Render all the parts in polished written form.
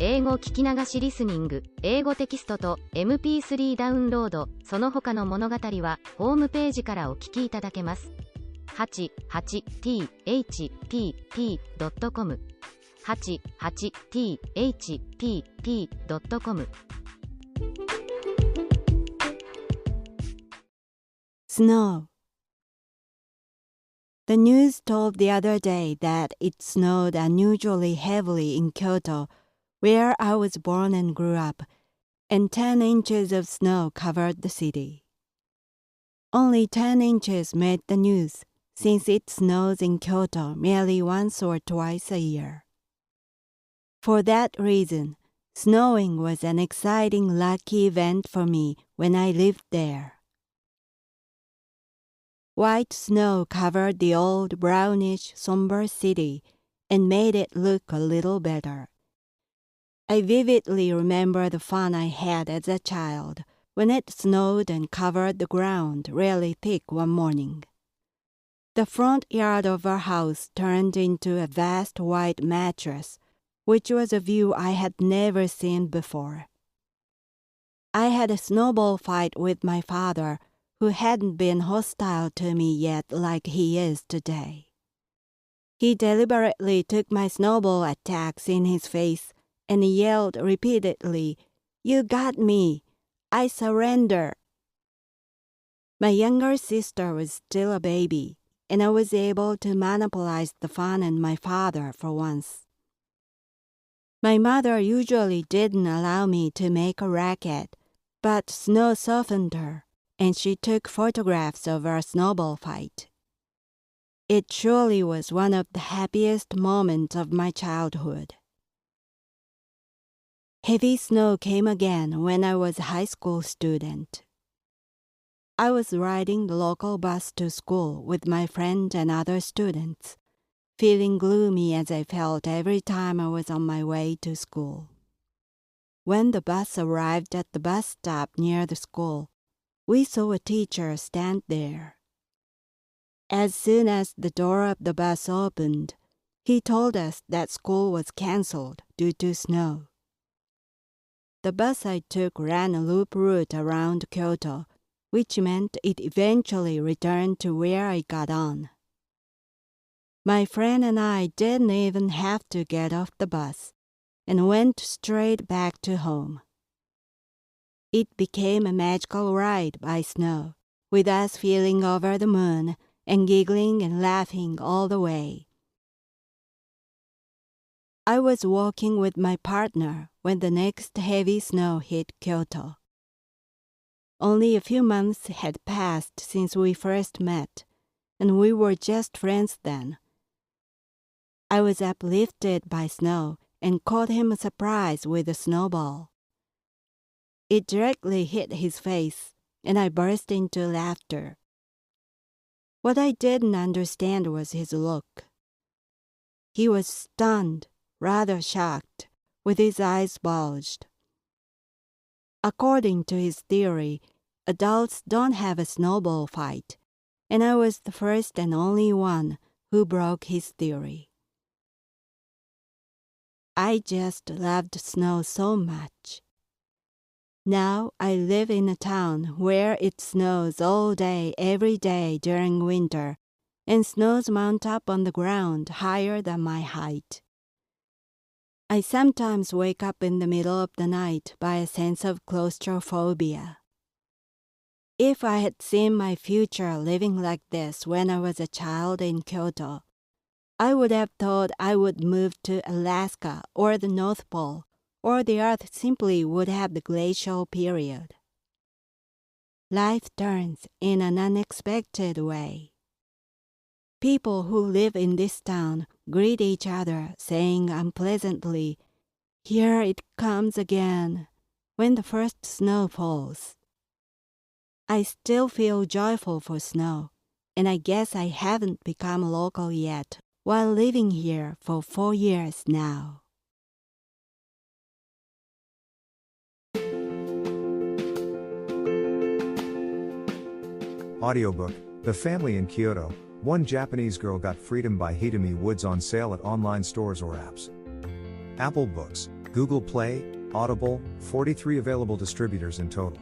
英語聞き流しリスニング、英語テキストと MP3 ダウンロード、その他の物語はホームページからお聞きいただけます。88thpp.com 88thpp.com Snow. The news told the other day that it snowed unusually heavily in Kyoto, where I was born and grew up, and 10 inches of snow covered the city. Only 10 inches made the news, since it snows in Kyoto merely once or twice a year. For that reason, snowing was an exciting, lucky event for me when I lived there. White snow covered the old brownish, somber city and made it look a little better. I vividly remember the fun I had as a child when it snowed and covered the ground really thick one morning. The front yard of our house turned into a vast white mattress, which was a view I had never seen before. I had a snowball fight with my father, who hadn't been hostile to me yet like he is today. He deliberately took my snowball attacks in his face and yelled repeatedly, "You got me! I surrender!" My younger sister was still a baby, and I was able to monopolize the fun and my father for once. My mother usually didn't allow me to make a racket, but snow softened her, and she took photographs of our snowball fight. It surely was one of the happiest moments of my childhood. Heavy snow came again when I was a high school student. I was riding the local bus to school with my friend and other students, feeling gloomy as I felt every time I was on my way to school. When the bus arrived at the bus stop near the school, we saw a teacher stand there. As soon as the door of the bus opened, he told us that school was canceled due to snow. The bus I took ran a loop route around Kyoto, which meant it eventually returned to where I got on. My friend and I didn't even have to get off the bus and went straight back to home. It became a magical ride by snow, with us feeling over the moon and giggling and laughing all the way. I was walking with my partner when the next heavy snow hit Kyoto. Only a few months had passed since we first met, and we were just friends then. I was uplifted by snow and caught him a surprise with a snowball. It directly hit his face, and I burst into laughter. What I didn't understand was his look. He was stunned, rather shocked, with his eyes bulged. According to his theory, adults don't have a snowball fight, and I was the first and only one who broke his theory. I just loved snow so much. Now I live in a town where it snows all day every day during winter, and snows mount up on the ground higher than my height. I sometimes wake up in the middle of the night by a sense of claustrophobia. If I had seen my future living like this when I was a child in Kyoto, I would have thought I would move to Alaska or the North Pole, or the Earth simply would have the glacial period. Life turns in an unexpected way. People who live in this town greet each other, saying unpleasantly, "Here it comes again," when the first snow falls. I still feel joyful for snow, and I guess I haven't become local yet while living here for 4 years now. Audiobook, The Family in Kyoto, One Japanese Girl Got Freedom by Hidemi Woods on sale at online stores or apps. Apple Books, Google Play, Audible, 43 available distributors in total.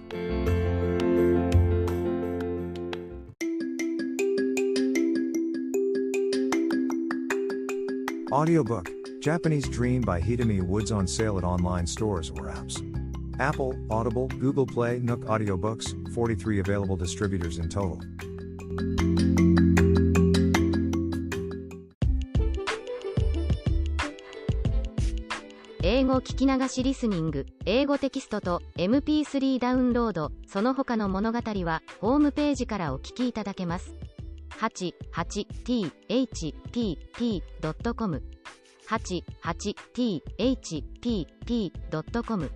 Audiobook, Japanese Dream by Hidemi Woods on sale at online stores or apps. Apple, Audible, Google Play, Nook Audiobooks, 43 available distributors in total. 英語聞き流しリスニング、英語テキストと MP3 ダウンロード、その他の物語はホームページからお聞きいただけます。88thpp.com 88thpp.com